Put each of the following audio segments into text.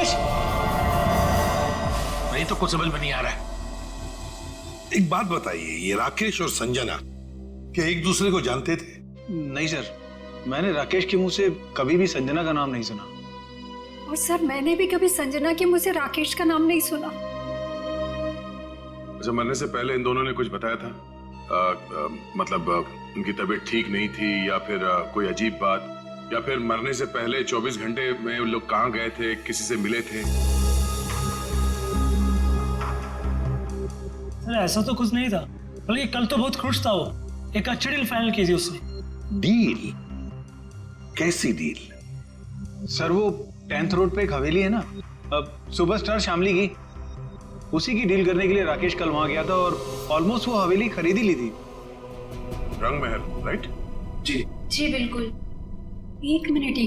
राकेश, नहीं तो कुछ समझ में नहीं आ रहा है। एक बात बताइए, ये राकेश और संजना क्या एक दूसरे को जानते थे? नहीं सर, मैंने राकेश के मुंह से कभी भी संजना का नाम नहीं सुना। और सर मैंने भी कभी संजना के मुंह से राकेश का नाम नहीं सुना। अच्छा, मरने से पहले इन दोनों ने कुछ बताया था? मतलब उनकी तबीयत ठीक नहीं थी या फिर कोई अजीब बात, या फिर मरने से पहले 24 घंटे में वो लोग कहाँ गए थे, किसी से मिले थे? अरे ऐसा तो कुछ नहीं था, बल्कि कल तो बहुत खुश था वो। एक अच्छी डील फाइनल की थी उसने। डील? कैसी डील? सर वो 10th रोड पे एक हवेली है ना, अब सुपरस्टार शामली की, उसी की डील करने के लिए राकेश कल वहां गया था और ऑलमोस्ट वो हवेली खरीद ही ली थी। रंग महल, राइट? जी जी बिल्कुल। एक मिनट,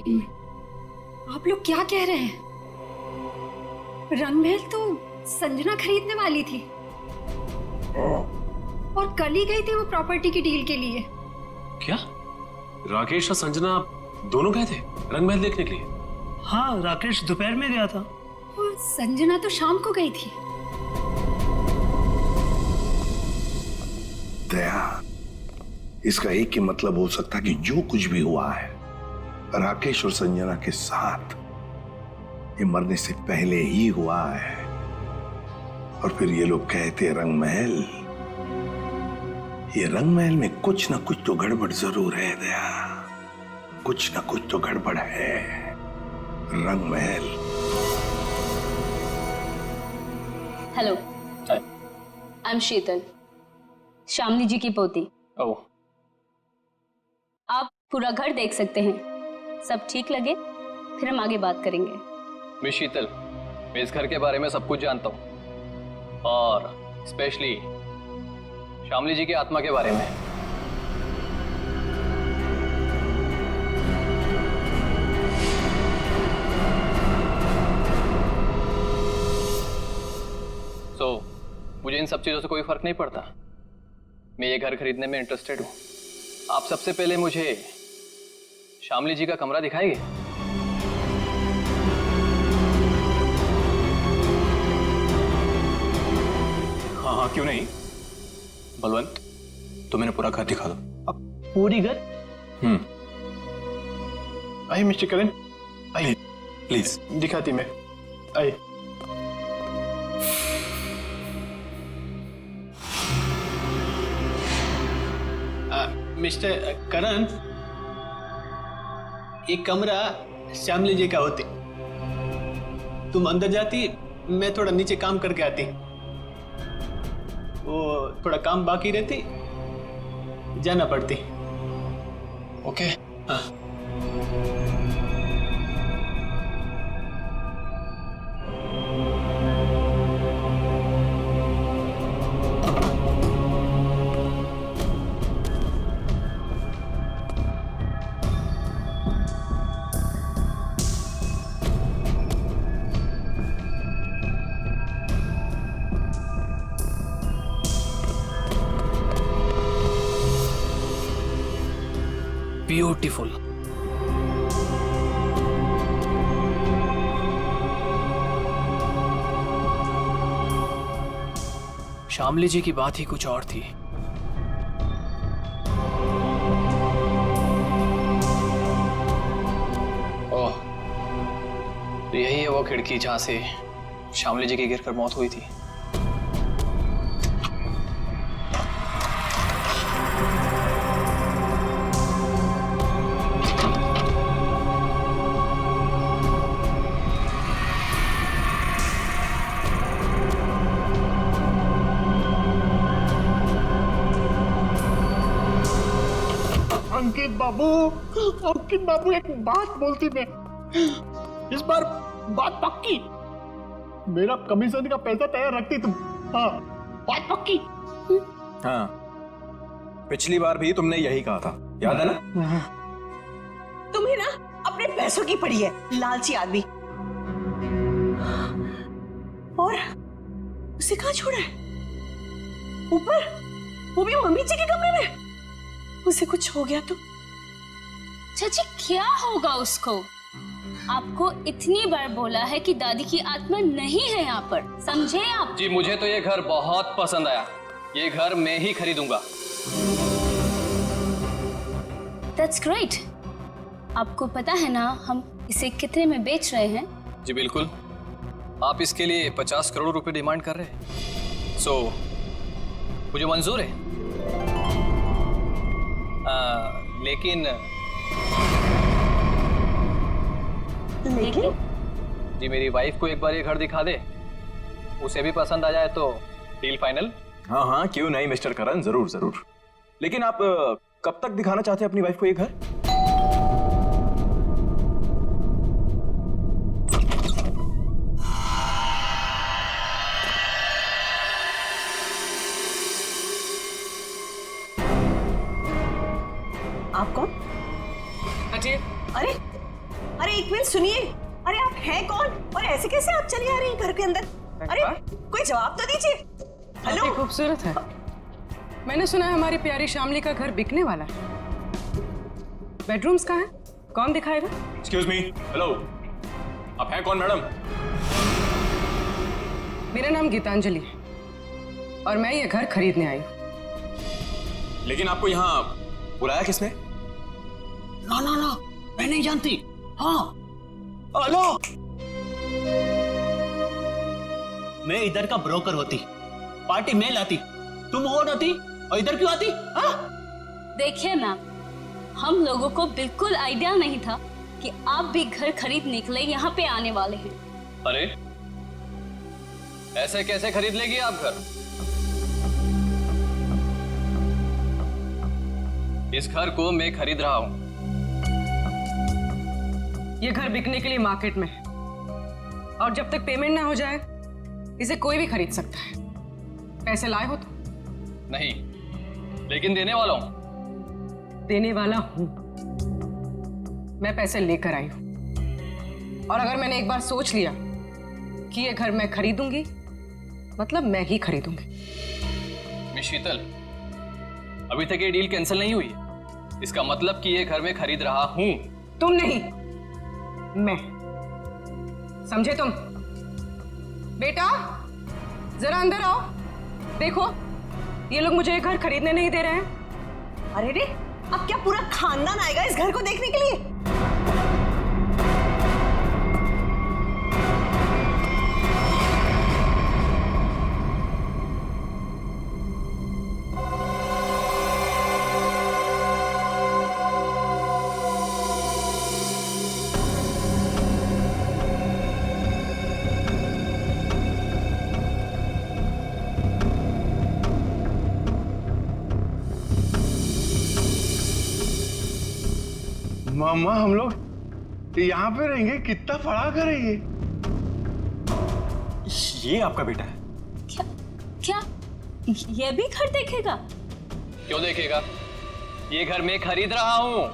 आप लोग क्या कह रहे हैं? रंगमहल तो संजना खरीदने वाली थी और कल ही गई थी वो प्रॉपर्टी की डील के लिए। क्या राकेश और संजना दोनों गए थे रंगमहल देखने के लिए? हाँ, राकेश दोपहर में गया था और संजना तो शाम को गई थी। दया, इसका एक ही मतलब हो सकता कि जो कुछ भी हुआ है राकेश और संजना के साथ, ये मरने से पहले ही हुआ है। और फिर ये लोग कहते रंगमहल, ये रंगमहल में कुछ ना कुछ तो गड़बड़ जरूर है दया, कुछ ना कुछ तो गड़बड़ है। रंगमहल। हेलो, आई एम शीतल, शामली जी की पोती। ओह, आप पूरा घर देख सकते हैं, सब ठीक लगे फिर हम आगे बात करेंगे। मिस शीतल, मैं इस घर के बारे में सब कुछ जानता हूँ, और स्पेशली शामली जी की आत्मा के बारे में। मुझे इन सब चीजों से कोई फर्क नहीं पड़ता। मैं ये घर खरीदने में इंटरेस्टेड हूँ। आप सबसे पहले मुझे शामली जी का कमरा दिखाएंगे? हाँ हाँ, क्यों नहीं। बलवंत, तो मैंने पूरा घर दिखा दो। अब पूरी घर? आइए मिस्टर करण, आइए प्लीज। दिखाती मैं, आइए। मिस्टर करण, एक कमरा श्यामली जी का होती, तुम अंदर जाती, मैं थोड़ा नीचे काम करके आती, वो थोड़ा काम बाकी रहती, जाना पड़ती। ओके? हाँ। ब्यूटीफुल। शामली जी की बात ही कुछ और थी। ओह, तो यही है वो खिड़की जहां से शामली जी की गिरकर मौत हुई थी। अंकित बाबू एक बात बोलती मैं, इस बार बात पक्की, मेरा कमीशन का पैसा तैयार रखती तुम। हाँ, बात पक्की। हाँ, पिछली बार भी तुमने यही कहा था, याद है ना? तुम्हें ना अपने पैसों की पड़ी है, लालची आदमी। और उसे कहाँ छोड़ा है? ऊपर, वो भी मम्मी जी के कमरे में। उसे कुछ हो गया तो? चाची क्या होगा उसको? आपको इतनी बार बोला है कि दादी की आत्मा नहीं है यहाँ पर, समझे आप? जी मुझे तो ये घर बहुत पसंद आया, ये घर मैं ही खरीदूंगा। That's great. आपको पता है ना हम इसे कितने में बेच रहे हैं? जी बिल्कुल, आप इसके लिए 50 करोड़ रुपए डिमांड कर रहे हैं, सो मुझे मंजूर है। लेकिन जी मेरी वाइफ को एक बार ये घर दिखा दे, उसे भी पसंद आ जाए तो डील फाइनल। हाँ हाँ क्यों नहीं मिस्टर करण, जरूर जरूर। लेकिन आप कब तक दिखाना चाहते हैं अपनी वाइफ को ये घर? आप कौन? हटिए। अरे अरे एक मिनट सुनिए, अरे आप हैं कौन और ऐसे कैसे आप चली आ रही हैं घर के अंदर? अरे कोई जवाब तो दीजिए। हेलो, खूबसूरत है। मैंने सुना है हमारी प्यारी शामली का घर बिकने वाला है। बेडरूम्स कहाँ हैं? कौन दिखाएगा? एक्सक्यूज मी, हेलो, आप हैं कौन मैडम? मेरा नाम गीतांजलि है और मैं ये घर खरीदने आई हूँ। लेकिन आपको यहाँ बुलाया किसने? ना ना ना, मैं नहीं जानती। हाँ, हेलो, मैं इधर का ब्रोकर होती, पार्टी में लाती, तुम हो होती और इधर क्यों आती? हाँ? देखिए मैम, हम लोगों को बिल्कुल आइडिया नहीं था कि आप भी घर खरीदने के लिए यहाँ पे आने वाले हैं। अरे ऐसे कैसे खरीद लेगी आप घर? इस घर को मैं खरीद रहा हूं। ये घर बिकने के लिए मार्केट में है और जब तक पेमेंट ना हो जाए इसे कोई भी खरीद सकता है। पैसे लाए हो तो? नहीं, लेकिन देने वाला हूं। देने वाला हूं। मैं पैसे लेकर आई हूं और अगर मैंने एक बार सोच लिया कि ये घर मैं खरीदूंगी, मतलब मैं ही खरीदूंगी। मिस शीतल, अभी तक ये डील कैंसिल नहीं हुई, इसका मतलब कि ये घर मैं खरीद रहा हूं। तुम नहीं, मैं। समझे तुम? बेटा जरा अंदर आओ, देखो ये लोग मुझे घर खरीदने नहीं दे रहे हैं। अरे रे, अब क्या पूरा खानदान आएगा इस घर को देखने के लिए? मामा हम लोग यहाँ पे रहेंगे? कितना पढ़ा करेंगे? ये आपका बेटा है? क्या क्या ये भी घर देखेगा? क्यों देखेगा? ये घर मैं खरीद रहा हूं।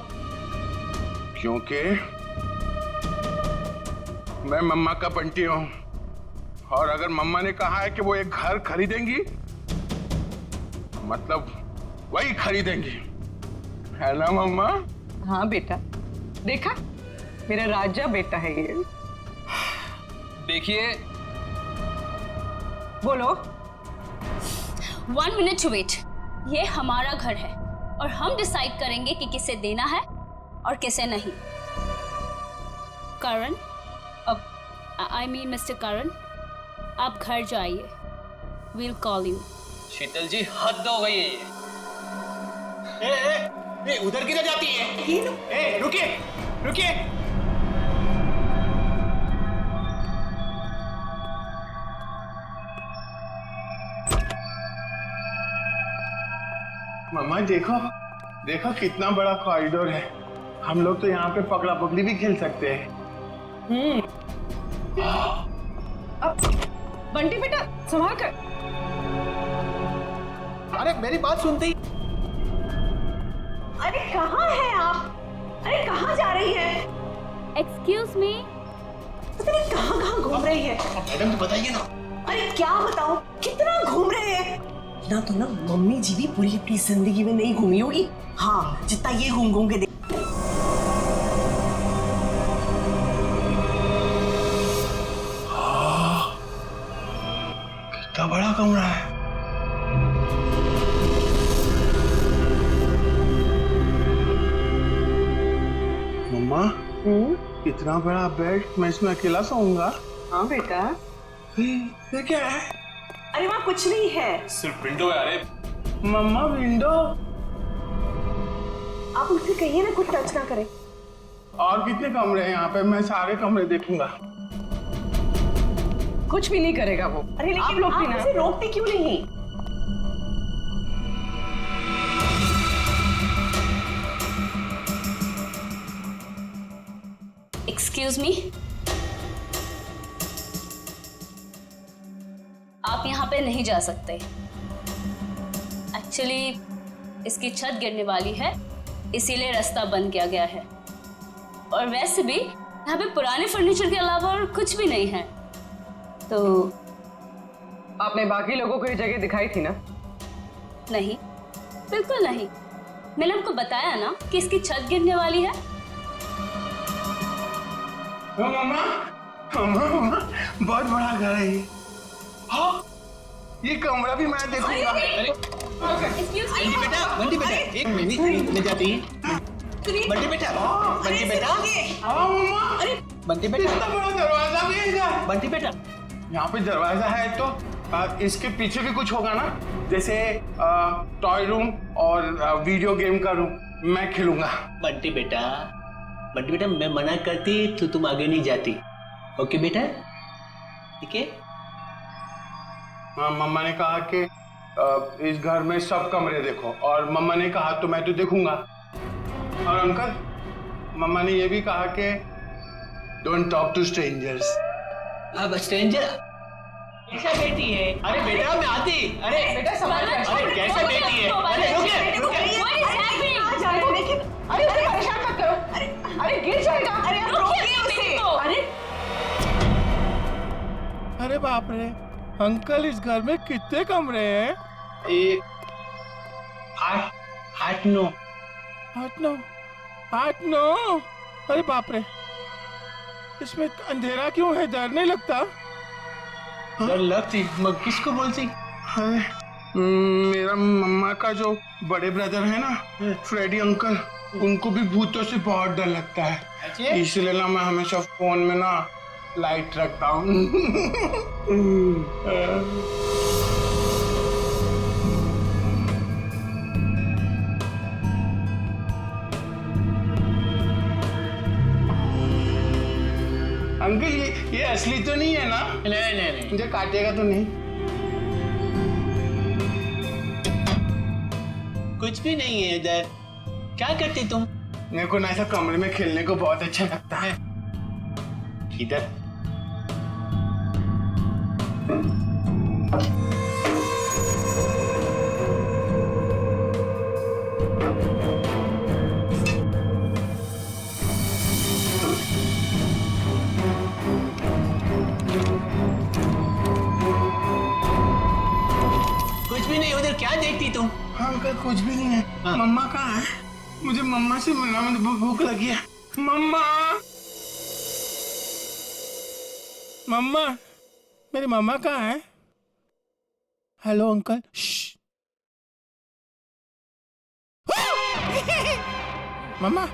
क्योंकि मैं मम्मा का बंटी हूं और अगर मम्मा ने कहा है कि वो एक घर खरीदेंगी, मतलब वही खरीदेंगी, है ना मम्मा? हाँ बेटा, देखा मेरा राजा बेटा है ये। देखिए, बोलो। 1 मिनट टू वेट। ये हमारा घर है और हम डिसाइड करेंगे कि किसे देना है और किसे नहीं। करण, अब आई मीन मिस्टर करण, आप घर जाइए। We'll call you. Sheetal ji हद हो गई है ये। ए, उधर किधर जाती है? ए, रुकिए रुकिए। मम्मा देखो देखो कितना बड़ा कॉरिडोर है, हम लोग तो यहाँ पे पकड़ा पकड़ी भी खेल सकते हैं। अब बंटी बेटा संभाल कर। अरे मेरी बात सुनते ही। अरे कहाँ हैं आप? अरे कहाँ जा रही है? Excuse me. पता नहीं कहाँ कहाँ घूम रही है। मैडम तो बताइए ना। अरे क्या बताऊं, कितना घूम रहे हैं ना। तो ना मम्मी जी भी पूरी अपनी जिंदगी में नहीं घूमी होगी, हाँ, जितना ये घूम घूम के देख। इतना बड़ा बेड, मैं इसमें अकेला सोऊंगा? हाँ बेटा। ये क्या है? अरे वहाँ कुछ नहीं है। सिर्फ विंडो है। अरे मम्मा विंडो। आप उनसे कहिए ना कुछ टच ना करें। और कितने कमरे हैं यहाँ पे? मैं सारे कमरे देखूंगा। कुछ भी नहीं करेगा वो। अरे लेकिन आप लोग भी ना उसे रोकते क्यों नहीं? एक्सक्यूज मी, आप यहाँ पे नहीं जा सकते। एक्चुअली इसकी छत गिरने वाली है, इसीलिए रास्ता बंद किया गया है। और वैसे भी यहाँ पे पुराने फर्नीचर के अलावा और कुछ भी नहीं है। तो आपने बाकी लोगों को ये जगह दिखाई थी ना? नहीं, बिल्कुल नहीं। मैंने आपको बताया ना कि इसकी छत गिरने वाली है। मम्मा, मम्मा, बहुत बड़ा घर है ये। हाँ, ये कमरा भी मैं देखूंगा। बंटी बेटा, बंटी बेटा, एक मिनट में जाती है। बंटी बेटा, बंटी बेटा, हाँ मम्मा। अरे बंटी बेटा, इतना बड़ा दरवाजा भी है इधर। बंटी बेटा, यहाँ पे दरवाजा है तो इसके पीछे भी कुछ होगा ना, जैसे टॉय रूम और वीडियो गेम का रूम। मैं खेलूंगा। बंटी बेटा, बंटी बेटा, मैं मना करती तो तुम आगे नहीं जाती। ओके बेटा, ठीक है? हाँ, मम्मा ने कहा कि इस घर में सब कमरे देखो, और मम्मा ने कहा तो मैं तो देखूंगा। और अंकल, मम्मा ने ये भी कहा कि डोंट टॉक टू स्ट्रेंजर्स। अब स्ट्रेंजर कैसा बेटी है? अरे बेटा मैं आती। अरे बेटा संभाल कर। अरे कैसा बेटी है? अरे रुकिए। अरे उसे परेशान मत करो। अरे गिर जाएगा। अरे आप रोकिए उसे। अरे अरे बाप रे अंकल, इस घर में कितने कमरे हैं? आठ नौ। अरे बाप रे, इसमें अंधेरा क्यों है? डर नहीं लगता? डर लगती, मैं किसको बोलती? मेरा मम्मा का जो बड़े ब्रदर है ना, फ्रेडी अंकल, उनको भी भूतों से बहुत डर लगता है। इसलिए ना मैं हमेशा फोन में ना लाइट रखता हूँ। अंकल ये असली तो नहीं है ना? नहीं। मुझे काटेगा तो नहीं? कुछ भी नहीं है इधर। क्या करते तुम? मेरे को ना ऐसा कमरे में खेलने को बहुत अच्छा लगता है। इधर कुछ भी नहीं। उधर क्या देखती तुम? हाँ अंकल, कुछ भी नहीं है। हाँ। मम्मा कहाँ है? मुझे मम्मा से मिलना, मुझे भूख लगी है। मम्मा, मम्मा, मेरी मम्मा कहाँ है? Hello uncle. मम्मा,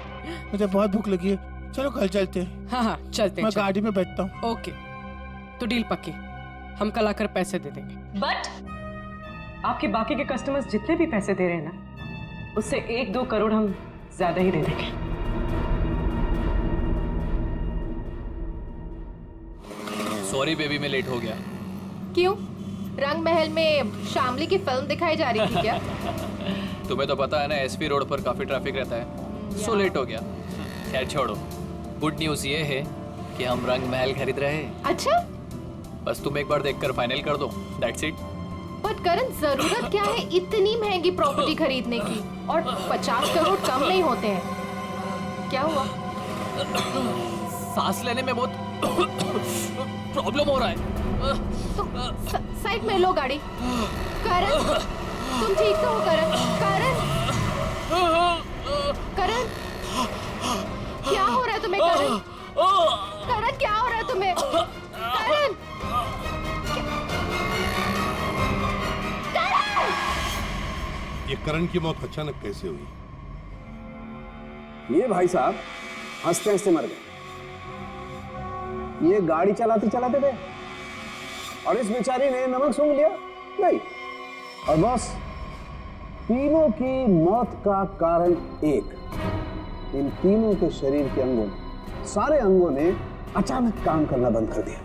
मुझे बहुत भूख लगी है, चलो घर चलते हैं। हाँ चलते मैं गाड़ी में बैठता हूँ। ओके, तो डील पक्की। हम कल आकर पैसे दे देंगे। बट आपके बाकी के कस्टमर्स जितने भी पैसे दे रहे हैं ना, उससे 1-2 करोड़ हम ज्यादा ही दे देंगे। सॉरी बेबी, मैं लेट हो गया। क्यों? रंग महल में शामली की फिल्म दिखाई जा रही थी क्या? तुम्हें तो पता है ना, एसपी रोड पर काफी ट्रैफिक रहता है, सो लेट हो गया। खैर छोड़ो, गुड न्यूज ये है कि हम रंग महल खरीद रहे हैं। अच्छा, बस तुम एक बार देखकर फाइनल कर दो, दैट्स इट। बट करण, जरूरत क्या है इतनी महंगी प्रॉपर्टी खरीदने की? और 50 करोड़ कम नहीं होते हैं। क्या हुआ? सांस लेने में बहुत प्रॉब्लम हो रहा है। तो साइड में लो गाड़ी। करण, तुम ठीक तो हो? करण, क्या हो रहा है तुम्हें? करण, क्या हो रहा है तुम्हें? करण, ये करण की मौत अचानक कैसे हुई? ये भाई साहब हंसते हंसते मर गए। ये गाड़ी चलाते चलाते गए और इस बेचारी ने नमक सूंघ लिया नहीं। और बस तीनों की मौत का कारण एक, इन तीनों के शरीर के अंगों ने, सारे अंगों ने अचानक काम करना बंद कर दिया।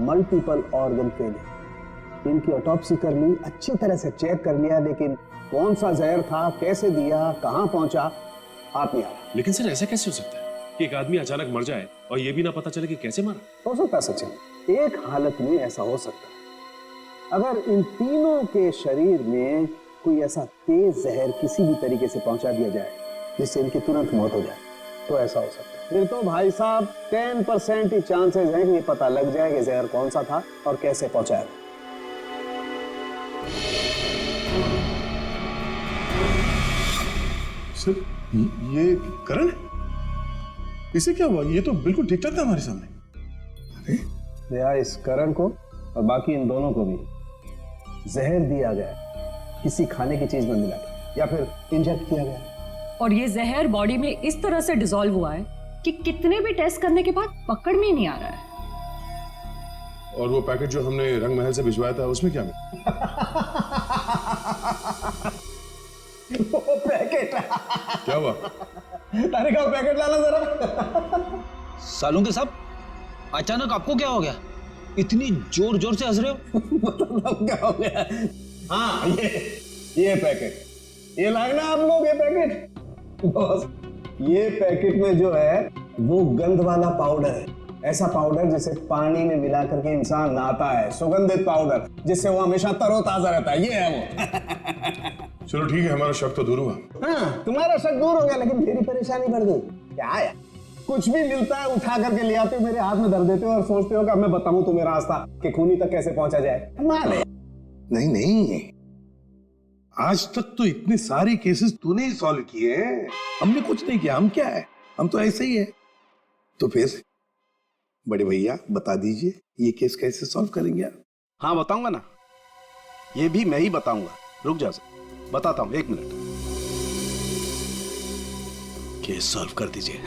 Multiple organ failure. इनकी ऑटोप्सी कर ली, अच्छी तरह से चेक कर लिया, लेकिन कौन सा जहर था, कैसे दिया, कहां पहुंचा, हाथ नहीं आ रहा। लेकिन सर ऐसा कैसे हो सकता है कि एक आदमी अचानक मर जाए और ये भी ना पता चले कि कैसे मरा? हो सकता है सचिन, एक हालत में ऐसा हो सकता है, अगर इन तीनों के शरीर में कोई ऐसा तेज जहर किसी भी तरीके से पहुंचा दिया जाए जिससे इनकी तुरंत मौत हो जाए, तो ऐसा हो सकता है। फिर तो भाई साहब 10% ही चांसेस हैं कि ये पता लग जाए कि जहर कौन सा था और कैसे पहुंचाया। सर ये करण है? इसे क्या हुआ? ये तो बिल्कुल ठीक ठाक था हमारे सामने। दया, इस करण को और बाकी इन दोनों को भी जहर दिया गया, किसी खाने की चीज में मिला के या फिर इंजेक्ट किया गया। और ये जहर बॉडी में इस तरह से डिसॉल्व हुआ है कि कितने भी टेस्ट करने के बाद पकड़ में ही नहीं आ रहा है। और वो पैकेट जो हमने रंग महल से भिजवाया था उसमें क्या मिला? वो पैकेट क्या हुआ? तारे का पैकेट लाना जरा। सालों के सब अचानक आपको क्या हो गया? इतनी जोर जोर से हंस रहे हो? मतलब क्या हो गया? हाँ, ये पैकेट, ये लाए ना आप लोग, ये पैकेट। बॉस, ये पैकेट में जो है वो गंध वाला पाउडर है, ऐसा पाउडर जिसे पानी में मिला करके इंसान नहाता है, सुगंधित पाउडर जिससे वो हमेशा तरोताजा रहता है, ये है वो। चलो ठीक है, हमारा शक तो दूर हुआ। हाँ, तुम्हारा शक दूर हो गया, लेकिन मेरी परेशानी बढ़ गई। क्या है, कुछ भी मिलता है उठा करके ले आते हो, मेरे हाथ में धर देते हो और सोचते हो कि अब मैं बताऊं तुम्हें रास्ता कि खूनी तक कैसे पहुंचा जाए। माने नहीं नहीं, आज तक तो इतने सारे केसेस तूने ही सॉल्व किए हैं, हमने कुछ नहीं किया। हम क्या है, हम तो ऐसे ही है। तो फिर बड़े भैया बता दीजिए ये केस कैसे सॉल्व करेंगे आप? हाँ बताऊंगा ना, ये भी मैं ही बताऊंगा। रुक जा, बताता हूं, 1 मिनट। केस सॉल्व कर दीजिए।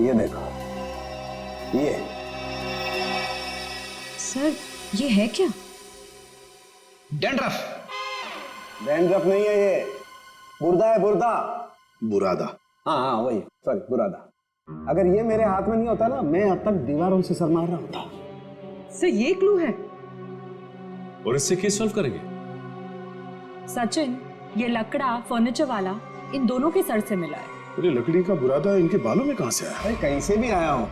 ये देखो, ये सर ये है क्या? डैंड्रफ। डैंड्रफ नहीं है, ये बुर्दा है, बुर्दा। बुरादा। हाँ वही, सॉरी, बुरादा। अगर ये मेरे हाथ में नहीं होता ना, मैं अब तक दीवारों से सर मार रहा होता। सर ये क्लू है। और इससे केस सॉल्व करेंगे? सचिन, ये लकड़ा फर्नीचर वाला इन दोनों के सर से मिला है। अरे लकड़ी का बुरादा इनके बालों में कहां से आया? अरे कहीं से भी आया हूं,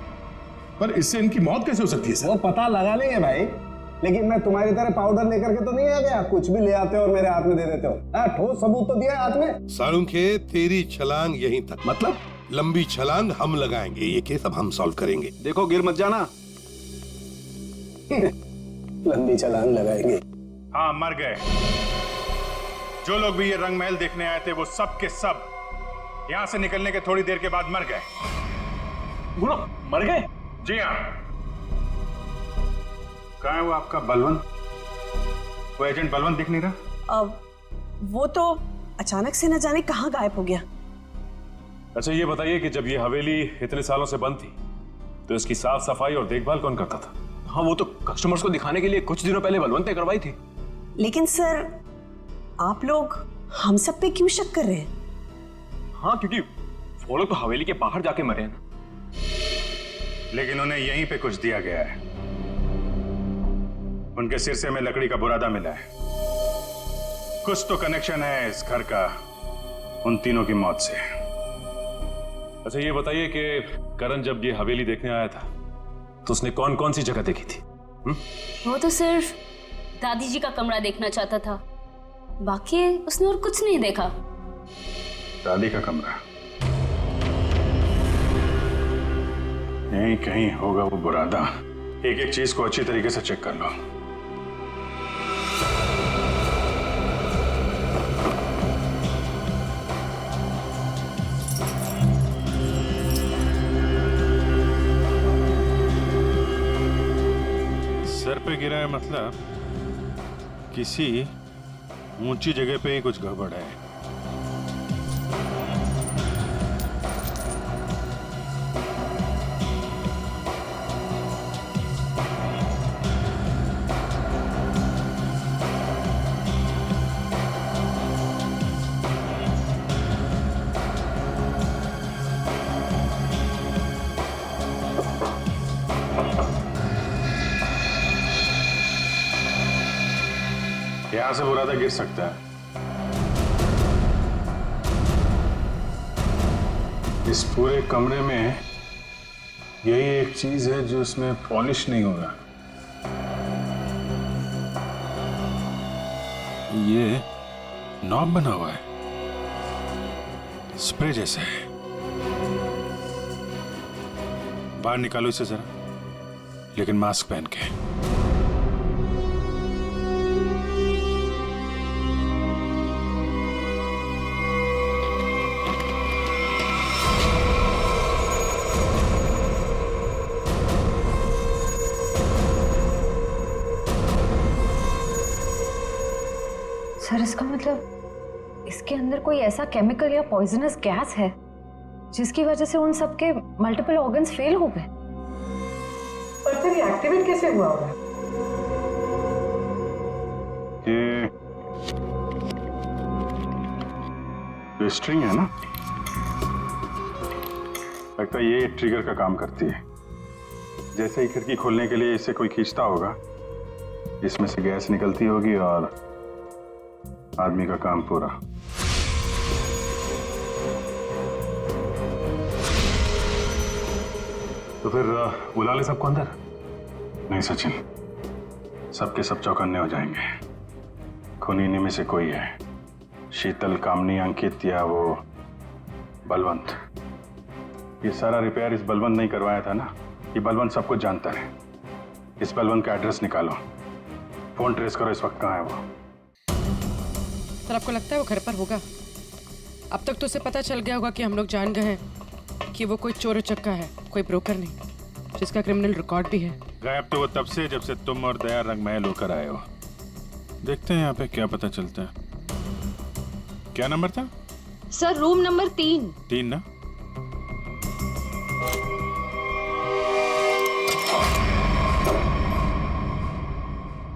पर इससे इनकी मौत कैसे हो सकती है सर? वो पता लगा लेंगे भाई, लेकिन मैं तुम्हारी तरह पाउडर लेकर के तो नहीं आ गया, कुछ भी ले आते हो और मेरे हाथ में दे देते हो। ठोस सबूत तो दिया हाथ में। सालुंखे, तेरी छलांग यहीं तक, मतलब लंबी छलांग हम लगाएंगे, ये केस अब हम सॉल्व करेंगे। देखो गिर मत जाना। लंबी छलांग लगाएंगे। हाँ, मर गए। जो लोग भी ये रंग महल देखने आए थे वो सब के सब यहां से निकलने के थोड़ी देर के बाद मर गए। गुरु मर गए? जी हाँ। कहाँ है वो आपका बलवंत? वो एजेंट बलवंत दिख नहीं रहा। अब वो तो अचानक से न जाने कहाँ गायब हो गया। अच्छा ये बताइए कि जब ये हवेली इतने सालों से बंद थी तो इसकी साफ सफाई और देखभाल कौन करता था? हाँ, वो तो कस्टमर्स को दिखाने के लिए कुछ दिनों पहले बलवंत ने करवाई थी। लेकिन सर, आप लोग हम सब पे क्यों शक कर रहे हैं? हाँ, क्योंकि वो लोग तो हवेली के बाहर जाके मरे हैं ना। लेकिन उन्हें यहीं पे कुछ दिया गया है। उनके सिरसे में लकड़ी का बुरादा मिला है। कुछ तो कनेक्शन है इस घर का उन तीनों की मौत से। अच्छा ये बताइए कि करण जब ये हवेली देखने आया था तो उसने कौन कौन सी जगह देखी थी? वो तो सिर्फ दादी जी का कमरा देखना चाहता था, बाकी उसने और कुछ नहीं देखा। दादी का कमरा? यहीं कहीं होगा वो बुरादा। एक एक चीज को अच्छी तरीके से चेक कर लो। सर पे गिरा है मतलब किसी ऊंची जगह पे ही कुछ गड़बड़ है। यहां से बुरादा गिर सकता है। इस पूरे कमरे में यही एक चीज है जो इसमें पॉलिश नहीं हो रहा। ये नॉब बना हुआ है, स्प्रे जैसा है। बाहर निकालो इसे जरा, लेकिन मास्क पहन के। सर इसका मतलब इसके अंदर कोई ऐसा केमिकल या पॉइजनस गैस है जिसकी वजह से उन सबके मल्टीपल ऑर्गन्स फेल हो गए। पर फिर ये एक्टिवेट कैसे हुआ होगा? ये स्ट्रिंग है ना, लगता है ये ट्रिगर का काम करती है। जैसे ही खिड़की खोलने के लिए इसे कोई खींचता होगा, इसमें से गैस निकलती होगी और आदमी का काम पूरा। तो फिर बुला ले सबको अंदर। नहीं सचिन, सबके सब चौकन्ने हो जाएंगे। खूनी इन्हीं से कोई है, शीतल, कामनी, अंकित या वो बलवंत। ये सारा रिपेयर इस बलवंत नहीं करवाया था ना। ये बलवंत सब कुछ जानता है। इस बलवंत का एड्रेस निकालो, फोन ट्रेस करो, इस वक्त कहाँ है वो। सर आपको लगता है वो घर पर होगा? अब तक तो उसे पता चल गया होगा कि हम लोग जान गए हैं कि वो कोई चोर उचक्का है, कोई ब्रोकर नहीं, जिसका क्रिमिनल रिकॉर्ड भी है। गायब तो वो तब से जब से तुम और दया रंग महल होकर आए हो। देखते हैं यहाँ पे क्या पता चलता है। क्या नंबर था? Sir room number 3। 3 ना?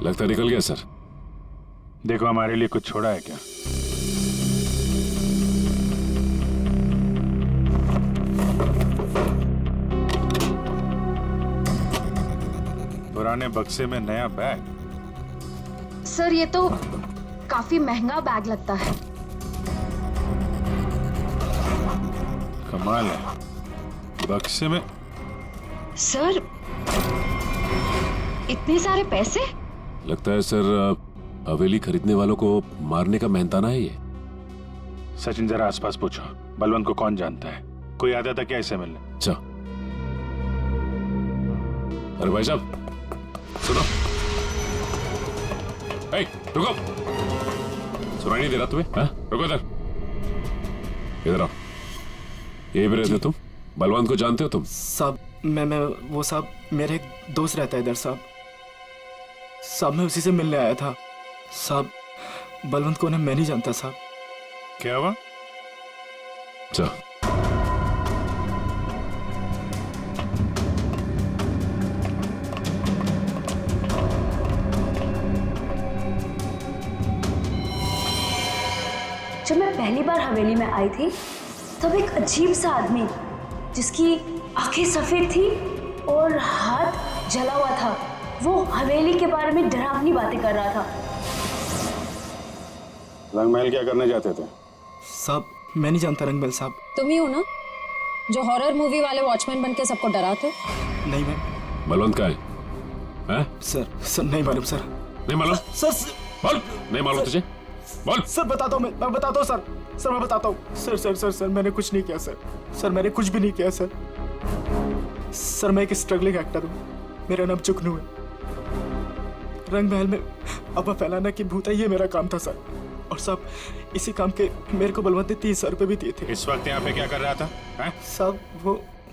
लगता निकल गया सर। देखो हमारे लिए कुछ छोड़ा है क्या? पुराने बक्से में नया बैग? सर ये तो काफी महंगा बैग लगता है। कमाल है, बक्से में। सर इतने सारे पैसे? लगता है सर हवेली खरीदने वालों को मारने का मेहनताना है ये। सचिन जरा आसपास पूछो, बलवंत को कौन जानता है? कोई आता था क्या इसे मिलने? अच्छा। अरे भाई साहब सुनो। ए, रुको। सुनाई नहीं दे रहा तुम्हें? हाँ? रुको इधर, इधर आओ। यही पे रहते तुम? बलवंत को जानते हो तुम? साहब मैं वो साहब मेरे एक दोस्त रहता है इधर साहब। साहब मैं उसी से मिलने आया था साहब। बलवंत को मैं नहीं जानता साहब। क्या हुआ? अच्छा। जब मैं पहली बार हवेली में आई थी तब एक अजीब सा आदमी जिसकी आंखें सफेद थी और हाथ जला हुआ था, वो हवेली के बारे में डरावनी बातें कर रहा था। रंगमहल क्या करने जाते थे? साहब मैं नहीं जानता रंगमहल साहब। तुम ही हो ना जो हॉरर मूवी वाले वॉचमैन बन के सबको डराते? नहीं मैं। बलवंत का है? हैं? सर नहीं मालूम सर। नहीं मालूम? सर बोल। नहीं मालूम तुझे? बोल। सर बताता हूँ मैं बताता हूँ सर मैं बताता हूँ। सर मैंने कुछ नहीं किया सर मैंने कुछ भी नहीं किया सर। सर मैं एक स्ट्रगलिंग एक्टर हूँ, मेरा नाम जुगनू है। रंग महल में अफवाह फैलाना कि भूत है, ये मेरा काम था सर। और साहब इसी काम के मेरे को बलवंत ने 30,000 रुपये भी दिए थे। इस वक्त यहाँ पे क्या कर रहा था? साहब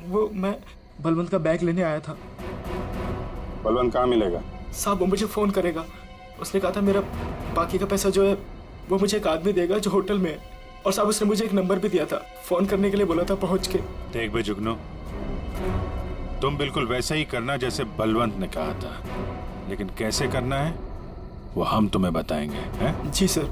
वो मैं बलवंत का बैग लेने आया था। बलवंत कहाँ मिलेगा? साहब वो मुझे फोन करेगा, उसने कहा था मेरा बाकी का पैसा जो है वो मुझे एक आदमी देगा जो होटल में है। और साहब उसने मुझे एक नंबर भी दिया था, फोन करने के लिए बोला था पहुंच के। देख बे जुगनू, तुम बिल्कुल वैसा ही करना जैसे बलवंत ने कहा था, लेकिन कैसे करना है वो हम तुम्हें बताएंगे, हैं? जी सर।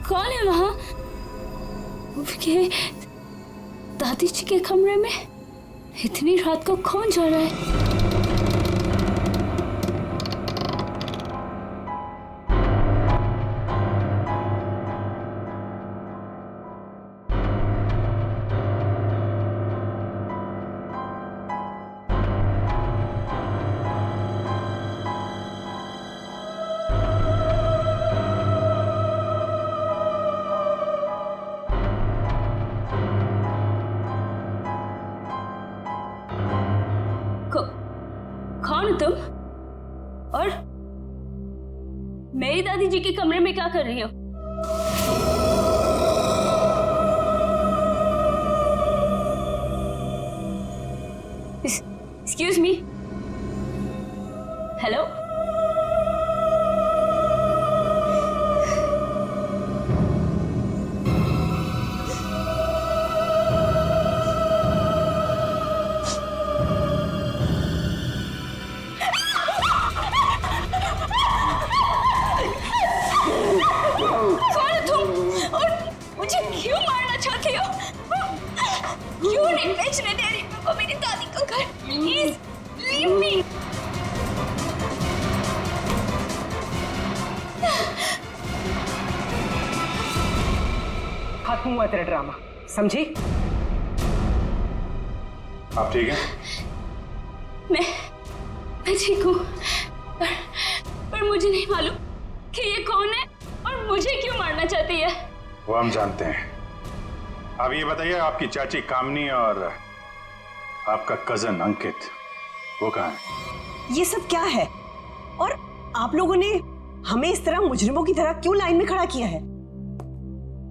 कौन है वहां? दादी जी के कमरे में इतनी रात को कौन जा रहा है? कौन हो तुम? और मेरी दादी जी के कमरे में क्या कर रही हो? Excuse me, hello? खत्म हुआ तेरा ड्रामा, समझी? आप ठीक हैं? मैं ठीक हूँ, पर मुझे नहीं मालूम कि ये कौन है और मुझे क्यों मारना चाहती है। वो हम जानते हैं। अब ये बताइए, आपकी चाची कामनी और आपका कजन अंकित वो कहाँ है? ये सब क्या है? और आप लोगों ने हमें इस तरह मुजरिमों की तरह क्यों लाइन में खड़ा किया है?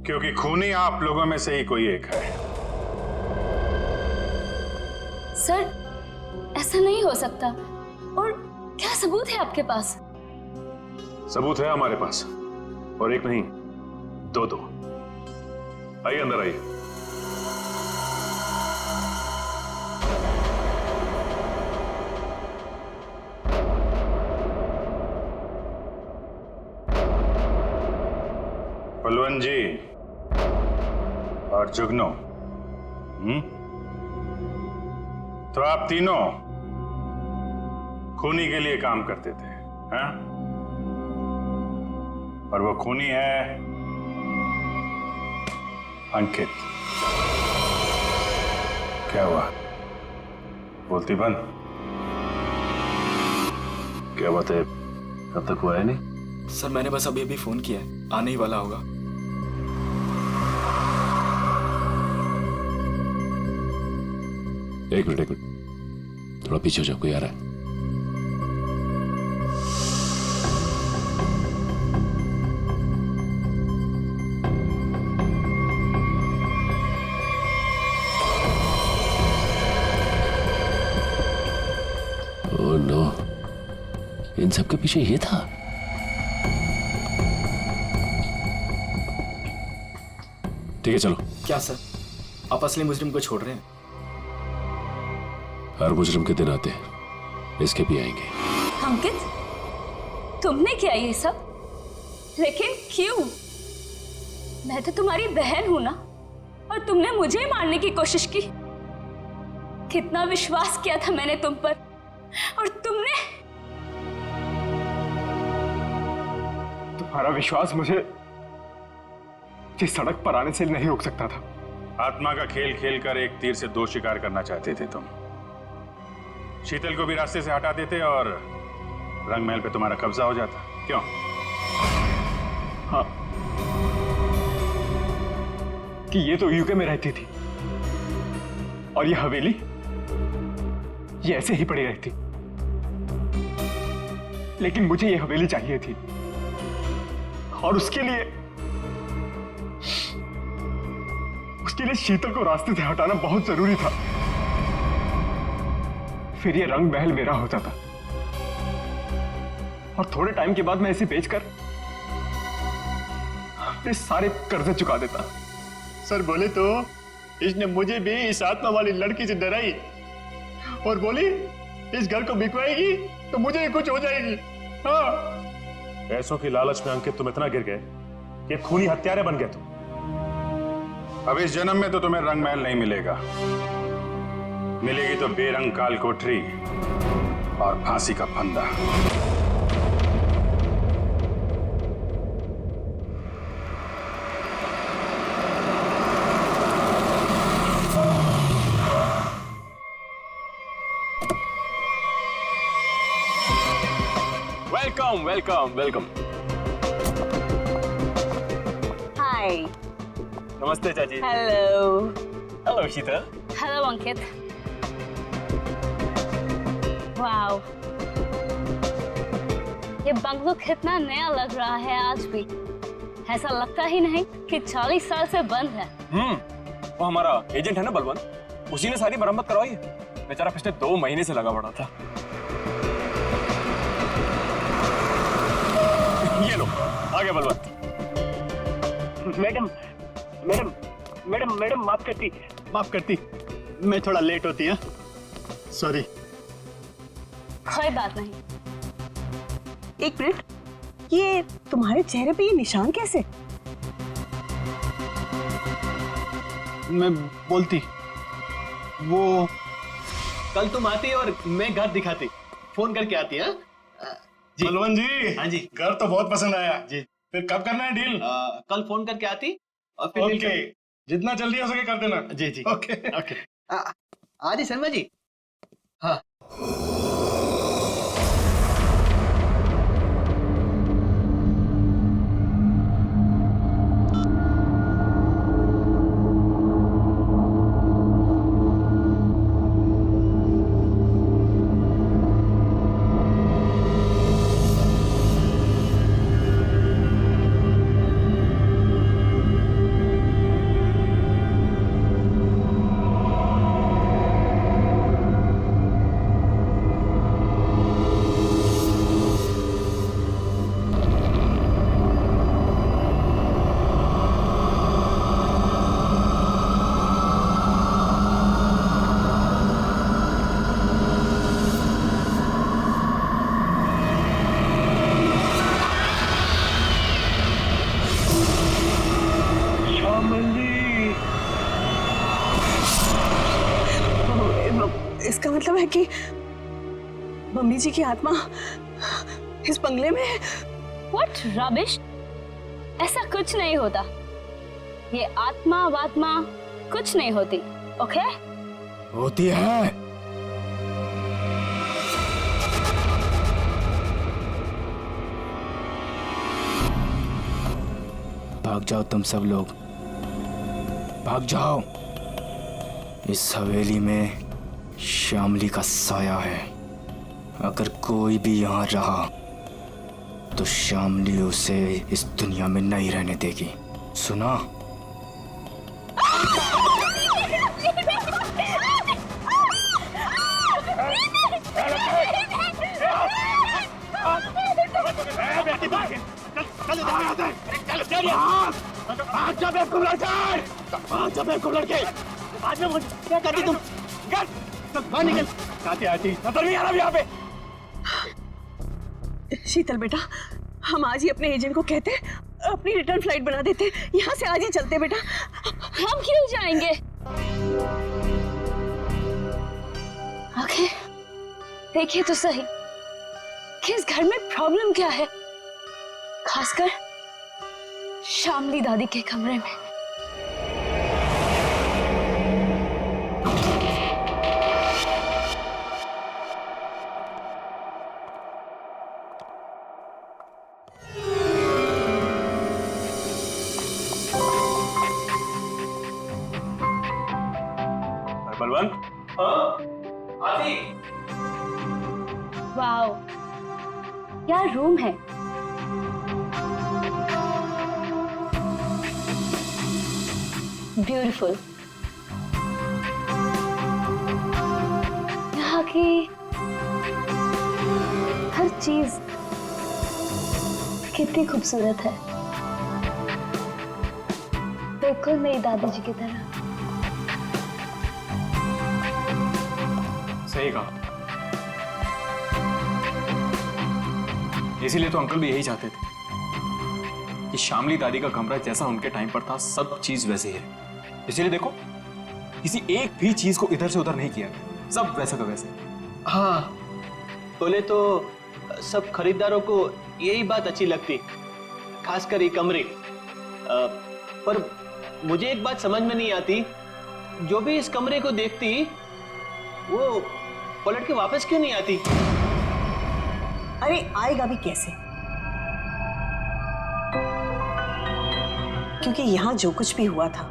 क्योंकि खूनी आप लोगों में से ही कोई एक है। सर, ऐसा नहीं हो सकता। और क्या सबूत है आपके पास? सबूत है हमारे पास, और एक नहीं दो। आइए अंदर आइए। बलवंत जी और जुगनू, तो आप तीनों खूनी के लिए काम करते थे, हैं? और वो खूनी है अंकित। क्या हुआ? बोलती बंद। क्या बात है, अब तक हुआ है नहीं? सर मैंने बस अभी फोन किया है, आने ही वाला होगा। एक मिनट, थोड़ा पीछे हो जाओ, कोई आ रहा है। ओह नो, इन सब के पीछे ये था। ठीक है चलो। क्या सर, आप असली मुजरिम को छोड़ रहे हैं? हर मुजरिम के दिन आते हैं, इसके भी आएंगे। अंकित, तुमने किया ये सब? लेकिन क्यों? मैं तो तुम्हारी बहन हूं ना, और तुमने मुझे मारने की कोशिश की। कितना विश्वास किया था मैंने तुम पर, और तुमने। तुम्हारा विश्वास मुझे जिस सड़क पर आने से नहीं रोक सकता था। आत्मा का खेल खेलकर एक तीर से दो शिकार करना चाहते थे तुम। शीतल को भी रास्ते से हटा देते और रंग महल पे तुम्हारा कब्जा हो जाता। क्यों? हाँ, कि ये तो यूके में रहती थी और ये हवेली ये ऐसे ही पड़ी रहती, लेकिन मुझे ये हवेली चाहिए थी, और उसके लिए शीतल को रास्ते से हटाना बहुत जरूरी था। फिर ये रंग महल मेरा हो जाता, और थोड़े टाइम के बाद मैं इसे बेचकर अपने सारे कर्जे चुका देता। सर बोले तो इसने मुझे भी इस आत्मा वाली लड़की से डराई और बोली इस घर को बिकवाएगी तो मुझे ही कुछ हो जाएगी। हाँ, पैसों की लालच में अंकित तुम इतना गिर गए कि खूनी हत्यारे बन गए तुम। अब इस जन्म में तो तुम्हें रंग महल नहीं मिलेगा, मिलेगी तो बेरंग काल कोठरी और फांसी का फंदा। Welcome welcome welcome. हाय। नमस्ते चाची। Hello. Hello Sheetal. Hello Ankit. Wow, ये बंगलो कितना नया लग रहा है आज भी। ऐसा लगता ही नहीं कि 40 साल से बंद है। वो हमारा एजेंट है ना बलवंत, उसी ने सारी मरम्मत करवाई है। बेचारा पिछले 2 महीने से लगा पड़ा था। ये लो, आ गया Balwant. Madam madam madam madam माफ करती, मैं थोड़ा लेट होती है, सॉरी। कोई बात नहीं। एक मिनट, ये तुम्हारे चेहरे पे ये निशान कैसे? मैं बोलती वो कल तुम आती और मैं घर दिखाती, फोन करके आती। हाँ जी बलवंत जी। हाँ जी, घर तो बहुत पसंद आया जी। फिर कब करना है डील? कल फोन करके आती और फिर डील ओके, जितना जल्दी हो सके कर देना। जी जी ओके ओके। हाँ जी शर्मा जी। हाँ इसका मतलब है कि मम्मी जी की आत्मा इस बंगले में है। What rubbish? ऐसा कुछ नहीं होता। ये आत्मा वात्मा कुछ नहीं होती, ओके? होती है। भाग जाओ तुम सब लोग, भाग जाओ। इस हवेली में श्यामली का साया है। अगर कोई भी यहाँ रहा तो श्यामली उसे इस दुनिया में नहीं रहने देगी, सुना? चल भाग जा बेवकूफ लड़के, भाग जा बेवकूफ लड़के। बाद में मुझे क्या करती तुम? बाहर निकल। आती आती नजर नहीं आ रहा यहाँ पे। शीतल बेटा, हम आज ही अपने एजेंट को कहते अपनी रिटर्न फ्लाइट बना देते, यहाँ से आज ही चलते बेटा। हम क्यों जाएंगे? आखिर देखिए तो सही कि इस घर में प्रॉब्लम क्या है, खासकर शामली दादी के कमरे में। बलवंत, आती। वाओ, क्या रूम है। ब्यूटीफुल। यहाँ की हर चीज कितनी खूबसूरत है, बिल्कुल मेरी दादी जी की तरह। सही कहा। इसीलिए तो अंकल भी यही चाहते थे कि शामली दादी का कमरा जैसा उनके टाइम पर था, सब चीज वैसे ही है। इसीलिए देखो, किसी एक भी चीज को इधर से उधर नहीं किया गया, सब वैसा का वैसे। हाँ, बोले तो सब खरीदारों को यही बात अच्छी लगती, खासकर ये कमरे। पर मुझे एक बात समझ में नहीं आती, जो भी इस कमरे को देखती वो पलट के वापस क्यों नहीं आती? अरे आएगा भी कैसे, क्योंकि यहाँ जो कुछ भी हुआ था,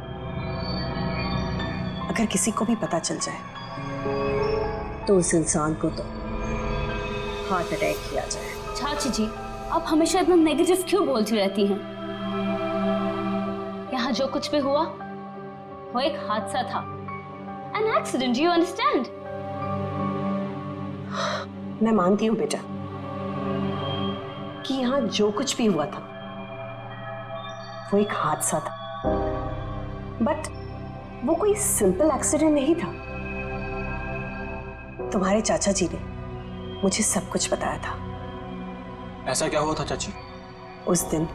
अगर किसी को भी पता चल जाए तो उस इंसान को तो हार्ट अटैक किया जाए। चाची जी, आप हमेशा इतना नेगेटिव क्यों बोलती रहती हैं? यहाँ जो कुछ भी हुआ वो एक हादसा था, एन एक्सीडेंट, यू अंडरस्टैंड? मैं मानती हूँ बेटा कि यहाँ जो कुछ भी हुआ था वो एक हादसा था, बट वो कोई सिंपल एक्सीडेंट नहीं था। तुम्हारे चाचा जी ने मुझे सब कुछ बताया था। ऐसा क्या हुआ था चाची? उस दिन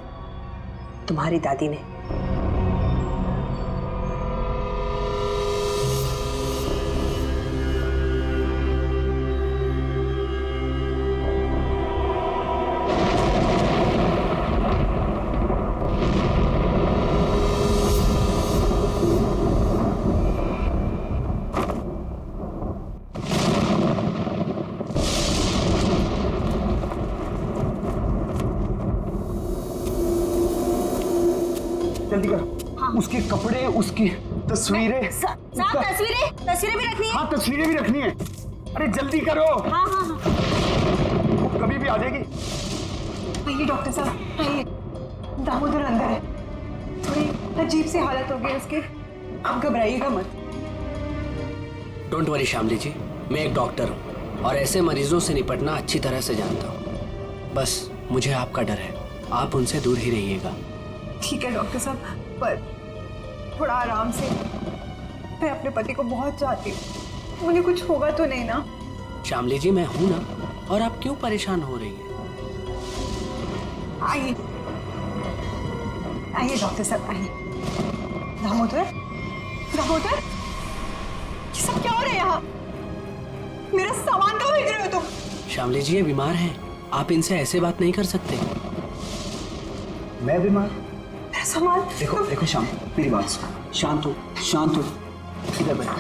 तुम्हारी दादी ने जल्दी करो। उसके कपड़े, उसकी तस्वीरें। तस्वीरें भी रखनी है। हाँ, तस्वीरें भी रखनी है। अरे जल्दी करो। हाँ हाँ हाँ, वो कभी भी आ जाएगी। आइए डॉक्टर साहब, आइए। दामोदर अंदर है, थोड़ी अजीब सी हालत हो गई उसकी, आप घबराइएगा मत। डोंट वरी शामली जी, मैं एक डॉक्टर हूँ और ऐसे मरीजों से निपटना अच्छी तरह से जानता हूँ। बस मुझे आपका डर है, आप उनसे दूर ही रहिएगा। ठीक है डॉक्टर साहब, पर थोड़ा आराम से। मैं अपने पति को बहुत चाहती हूँ, उन्हें कुछ होगा तो नहीं ना? शामली जी, मैं हूं ना, और आप क्यों परेशान हो रही हैं? आइए आइए डॉक्टर साहब, आइए। दामोदर, दामोदर, ये सब क्या हो रहा है यहाँ? मेरा सामान कहाँ भेज रहे हो तुम? शामली जी, ये बीमार हैं, आप इनसे ऐसे बात नहीं कर सकते। मैं बीमार? मेरा सामान देखो देखो श्याम, मेरी बात सुनो, शांत हो, शांत हो। इधर बैठो,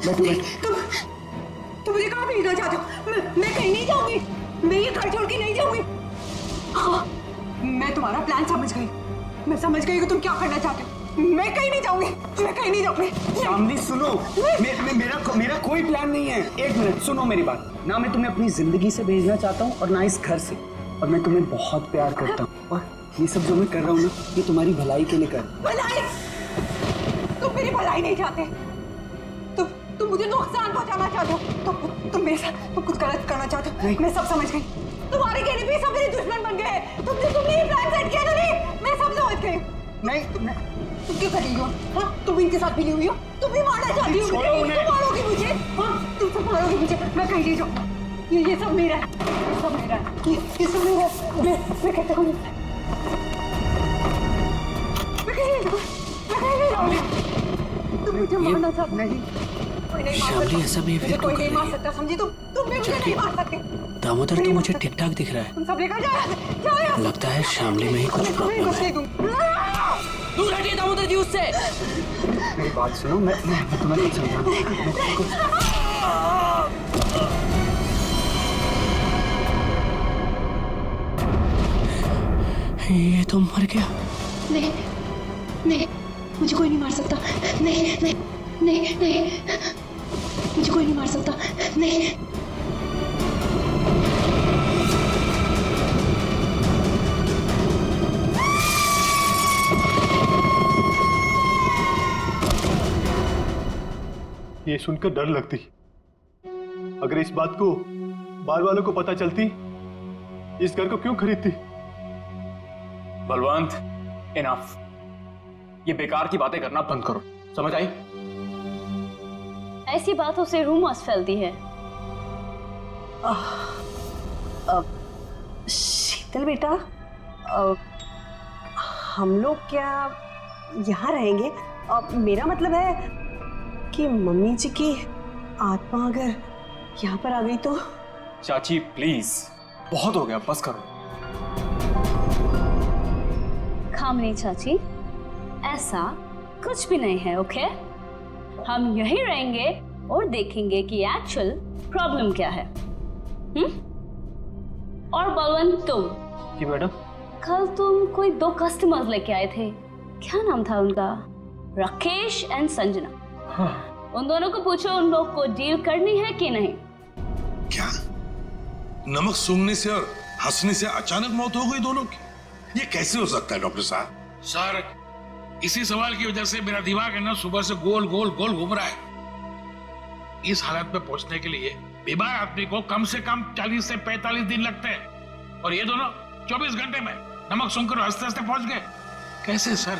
बैठो। तुम मुझे कहाँ भेजना चाहते हो? मैं कहीं नहीं जाऊंगी, मैं ये घर छोड़ के नहीं जाऊंगी। हाँ, मैं तुम्हारा प्लान समझ गई, मैं समझ गई कि तुम क्या करना चाहते हो। मैं कहीं नहीं जाऊंगी, मैं कहीं नहीं जाऊंगी। शामली सुनो, मेरा कोई प्लान नहीं है। एक मिनट सुनो मेरी बात। ना मैं तुम्हें अपनी जिंदगी से भेजना चाहता हूँ और ना इस घर से, और मैं तुम्हें बहुत प्यार करता हूँ, और ये सब जो मैं कर रहा हूँ ना, ये तुम्हारी भलाई के लिए कर रहा हूँ। भलाई? तुम मेरी भलाई नहीं चाहते, तुम मुझे नुकसान पहुंचाना चाहते हो, तुम मेरे साथ तुम कुछ गलत करना चाहते हो। मैं सब समझ गई, तुम्हारे कहने पे सब मेरे दुश्मन बन गए। तुमने ये प्लान सेट किया था। नहीं, मैं सब समझ गई। नहीं तुम क्यों कर रही हो? हाँ, तुम इनके साथ मिली हुई हो, तुम भी मारना चाहती हो मुझे, तुम मारोगी मुझे, हाँ, तुम सब मारोगी मुझे, मैं कहीं नहीं जाऊँ, ये सब मेरा है, ये सब मेरा है, ये सब मेरा है, मैं कहता हूँ, मैं कहीं नहीं जाऊँगी, तुम मुझे मारना चाहती नहीं, कोई नहीं मार सकता, ऐसा बिहेवियर कोई नहीं मार सकता, समझी तुम भी मुझे नहीं मार सकते। दामोदर तो मुझे ठीक ठाक दिख रहा है। तुम सब लेकर जाओ, लगता है शामली में ही कुछ प्रॉब्लम है। दूर हटिए दामोदर जी उससे। मेरी बात सुनो, मैं तुम्हें कुछ समझाऊंगा। ये तो मर गया। नहीं नहीं, मुझे कोई नहीं मार सकता, नहीं नहीं नहीं नहीं, मुझे कोई नहीं मार सकता, नहीं। ये सुनकर डर लगती, अगर इस बात को बाहर वालों को पता चलती, इस घर को क्यों खरीदती? बलवंत, इनफ। ये बेकार की बातें करना बंद करो, समझ आई? ऐसी बातों से रूमर्स फैलती है। शीतल बेटा, हम लोग क्या यहाँ रहेंगे? मेरा मतलब है कि मम्मी जी की आत्मा अगर यहाँ पर आ गई तो? चाची प्लीज, बहुत हो गया, बस करो। खामनी चाची, ऐसा कुछ भी नहीं है, ओके? हम यहीं रहेंगे और देखेंगे कि एक्चुअल प्रॉब्लम क्या है। और बलवंत, तुम जी मैडम? कल तुम कोई 2 कस्टमर्स लेके आए थे, क्या नाम था उनका? राकेश एंड संजना। हाँ। उन दोनों को पूछो उन लोग को डील करनी है कि नहीं। क्या नमक सूंघने से और हंसने से अचानक मौत हो गई दोनों की? ये कैसे हो सकता है डॉक्टर साहब? सर, इसी सवाल की वजह से मेरा दिमाग है ना सुबह से गोल गोल गोल घूम रहा है। इस हालत में पहुंचने के लिए बीमार आदमी को कम से कम 40 से 45 दिन लगते हैं, और ये दोनों 24 घंटे में नमक सूंघकर हंसते हंसते पहुंच गए। कैसे सर?